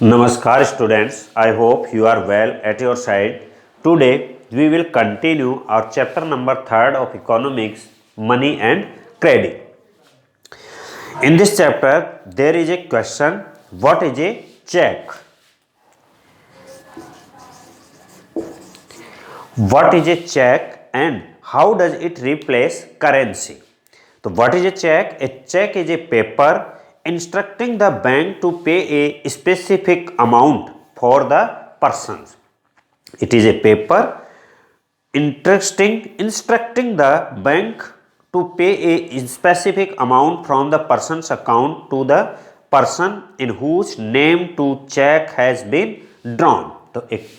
Namaskar students, I hope you are well at your side. Today we will continue our chapter number 3 of economics, money and credit. In this chapter there is a question, what is a check? What is a check and how does it replace currency? So what is a check? A check is a paper instructing the bank to pay a specific amount for the persons. It is a paper instructing the bank to pay a specific amount from the person's account to the person in whose name to check has been drawn. तो एक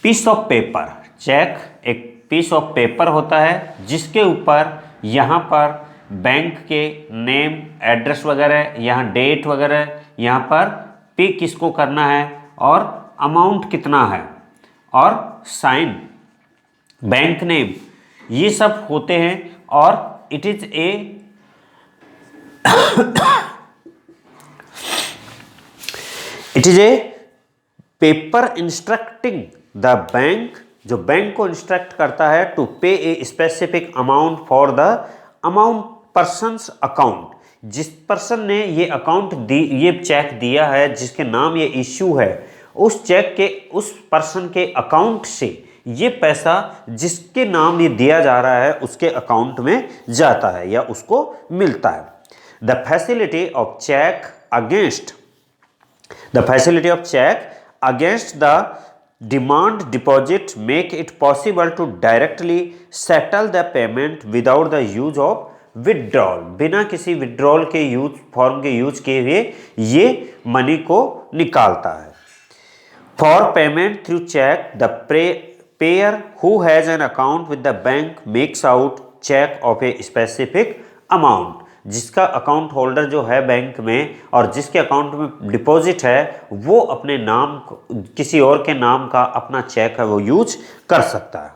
piece of paper, check एक piece of paper होता है जिसके ऊपर यहाँ पर bank के नेम, एड्रेस वगैरह, यहाँ डेट वगैरह, यहाँ पर पे किसको करना है और अमाउंट कितना है और साइन, बैंक नेम, ये सब होते हैं और it is a paper instructing the bank, जो बैंक को इंस्ट्रक्ट करता है टू पे ए specific amount for the amount persons account, जिस पर्सन ने ये अकाउंट ये चेक दिया है, जिसके नाम ये इश्यू है, उस चेक के उस पर्सन के अकाउंट से ये पैसा जिसके नाम ये दिया जा रहा है उसके अकाउंट में जाता है या उसको मिलता है. The facility of cheque against the demand deposit make it possible to directly settle the payment without the use of withdrawal. बिना किसी विड्रॉल के फॉर्म के यूज किए हुए ये मनी को निकालता है. For payment through cheque the payer who has an account with the bank makes out cheque of a specific amount. जिसका अकाउंट होल्डर जो है बैंक में और जिसके अकाउंट में डिपॉजिट है वो अपने नाम किसी और के नाम का अपना चेक है वो यूज कर सकता है.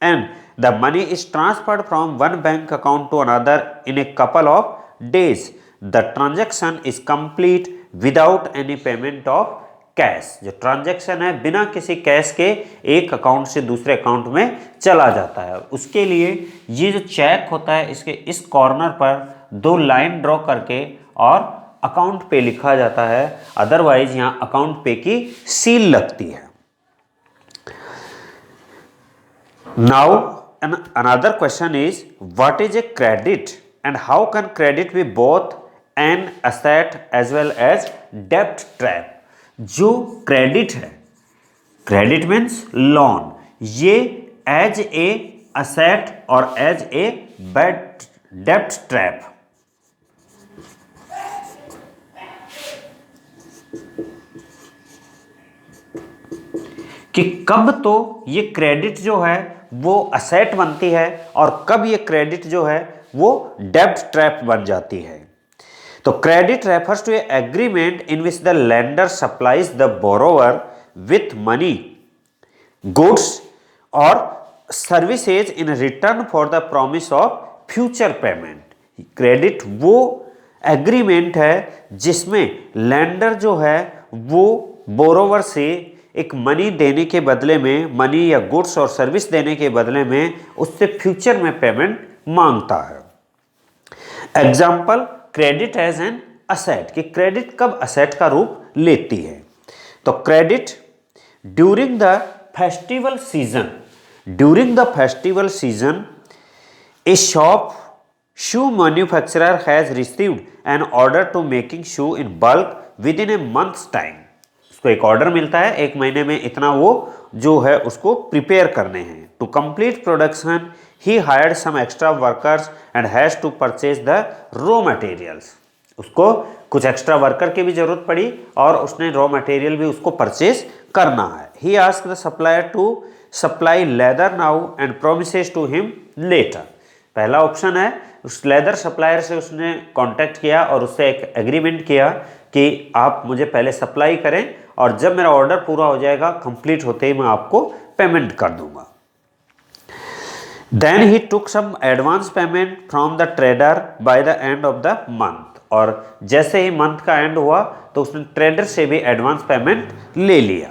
And the money is transferred from one bank account to another in a couple of days. The transaction is complete without any payment of cash. जो ट्रांजैक्शन है बिना किसी कैश के एक अकाउंट से दूसरे अकाउंट में चला जाता है. उसके लिए ये जो चेक होता है इसके इस कॉर्नर पर दो लाइन ड्रॉ करके और अकाउंट पे लिखा जाता है, अदरवाइज यहाँ अकाउंट पे की सील लगती है. Now another question is, what is a credit and how can credit be both an asset as well as debt trap? जो क्रेडिट है, क्रेडिट मीन्स लोन, ये एज ए असेट और as a डेब्ट trap. कि कब तो ये credit जो है वो असेट बनती है और कब ये क्रेडिट जो है वो डेब्ट ट्रैप बन जाती है. तो credit refers to a agreement in which the lender supplies the borrower with money, goods और services in return for the promise of future payment. Credit वो एग्रीमेंट है जिसमें लेंडर जो है वो बोरोवर से एक मनी देने के बदले में, मनी या गुड्स और सर्विस देने के बदले में उससे फ्यूचर में पेमेंट मांगता है. Example, credit as an asset, कि क्रेडिट कब असेट का रूप लेती है. तो credit during the festival season a shoe manufacturer has received an order to making shoe in bulk within a month's time. तो एक ऑर्डर मिलता है, एक महीने में इतना वो जो है उसको प्रिपेयर करने हैं. To complete production he hired some extra workers and has to purchase the raw materials. उसको कुछ एक्स्ट्रा वर्कर की भी जरूरत पड़ी और उसने रॉ मटेरियल भी उसको परचेज करना है. He asked the supplier to supply leather now and promises to him later. पहला ऑप्शन है, उस लेदर सप्लायर से उसने कांटेक्ट किया और उससे एक एग्रीमेंट किया कि आप मुझे पहले सप्लाई करें और जब मेरा ऑर्डर पूरा हो जाएगा, कंप्लीट होते ही मैं आपको पेमेंट कर दूंगा. Then he took some advance payment from the trader by the end of the month. और जैसे ही मंथ का एंड हुआ तो उसने ट्रेडर से भी एडवांस पेमेंट ले लिया।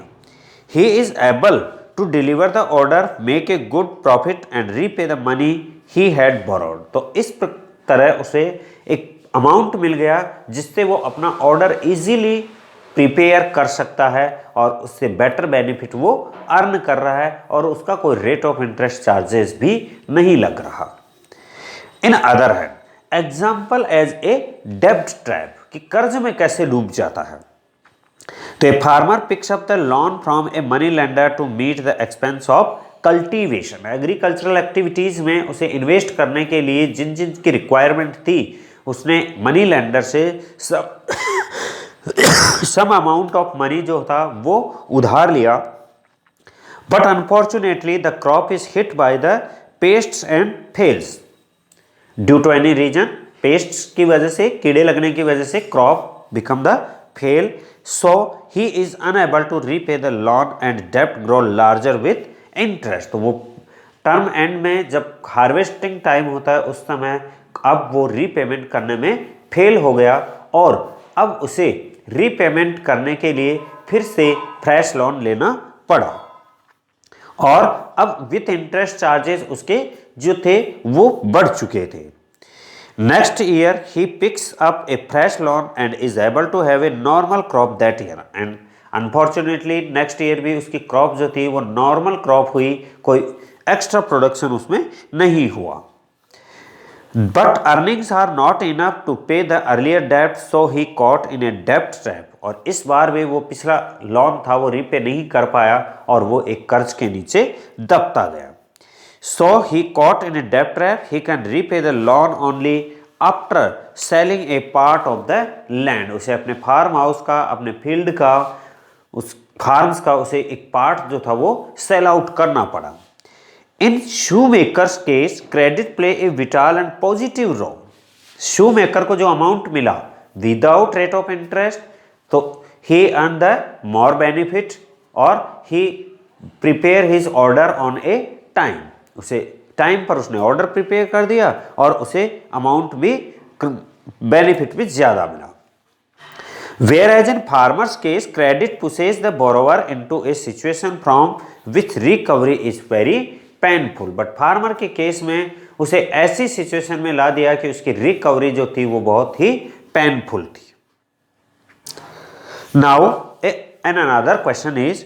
He is able to deliver the order, make a good profit and repay the money he had borrowed. तो इस तरह उसे एक अमाउंट मिल गया जिससे वो अपना ऑर्डर इजीली प्रिपेयर कर सकता है और उससे बेटर बेनिफिट वो अर्न कर रहा है और उसका कोई रेट ऑफ इंटरेस्ट चार्जेस भी नहीं लग रहा। In other hand, example as a डेब्ट ट्रैप, कि कर्ज में कैसे डूब जाता है। तो a farmer picks up the loan from a money lender to meet the expense of cultivation. Agricultural activities में उसे इन्वेस्ट करने के लिए जिन जिन की रिक्वायरमेंट थी उसने मनी लेंडर से सम अमाउंट ऑफ मनी जो था वो उधार लिया। But unfortunately the crop is hit by the pests and fails due to any reason. Pests की वजह से, कीड़े लगने की वजह से crop become the fail, so he is unable to repay the loan and डेब्ट ग्रो लार्जर विथ इंटरेस्ट। तो वो टर्म एंड में जब हार्वेस्टिंग टाइम होता है उस समय अब वो रीपेमेंट करने में फेल हो गया और अब उसे रीपेमेंट करने के लिए फिर से फ्रेश लोन लेना पड़ा और अब विथ इंटरेस्ट चार्जेस उसके जो थे वो बढ़ चुके थे। Next year he picks up a fresh loan and is able to have a normal crop that year and unfortunately next year भी उसकी क्रॉप जो थी वो नॉर्मल क्रॉप हुई, कोई एक्स्ट्रा प्रोडक्शन उसमें नहीं हुआ। But earnings are not enough to pay the earlier डेब्ट, सो ही कॉट इन ए डेब्ट ट्रैप। और इस बार भी वो पिछला लोन था वो रीपे नहीं कर पाया और वो एक कर्ज के नीचे दबता गया। सो ही कॉट इन ए डेब्ट trap, he can repay the loan only after selling A part of the land. उसे अपने फार्म हाउस का, अपने फील्ड का, उस फार्म्स का उसे एक पार्ट जो था वो सेल आउट करना पड़ा। In shoemaker's case credit play a vital and positive role. Shoemaker को जो अमाउंट मिला विदाउट रेट ऑफ इंटरेस्ट, तो he earn the more benefit और he prepare his order on a time. उसे टाइम पर उसने ऑर्डर प्रिपेयर कर दिया और उसे अमाउंट भी, बेनिफिट भी ज्यादा मिला। Whereas in farmer's case, credit pushes the borrower into a situation from which recovery is very painful. But farmer के केस में उसे ऐसी सिचुएशन में ला दिया कि उसकी रिकवरी जो थी वो बहुत ही पेनफुल थी। Now, and another question is,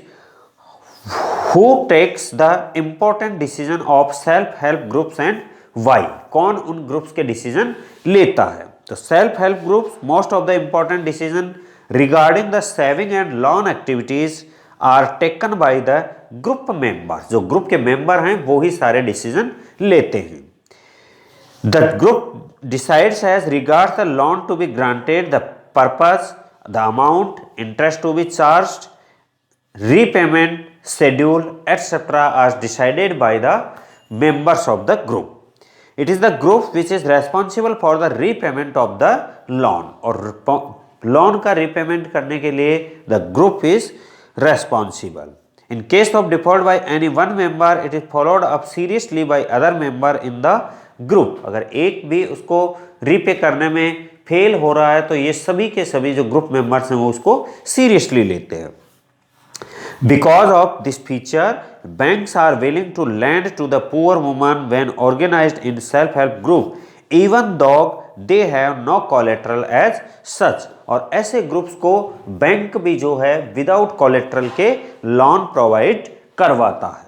who takes the important decision of self-help groups and why? कौन उन ग्रुप्स के डिसीजन लेता है? तो self help groups, most of the important decision regarding the saving and loan activities are taken by the group members. जो group के member हैं वो ही सारे डिसीजन लेते हैं। The group decides as regards the loan to be granted, the purpose, the amount, interest to be charged, repayment schedule etc. are decided by the members of the group. It is the group which is responsible for the repayment of the loan, और loan का repayment करने के लिए the group is responsible. In case of default by any one member, it is followed up seriously by other member in the group. अगर एक भी उसको repay करने में फेल हो रहा है तो ये सभी के सभी जो ग्रुप मेंबर्स हैं वो उसको सीरियसली लेते हैं। Because of this feature, banks are willing to lend to the poor woman when organized in self-help group, even though they have no collateral as such. और ऐसे ग्रुप्स को बैंक भी जो है विदाउट कोलेट्रल के loan provide करवाता है।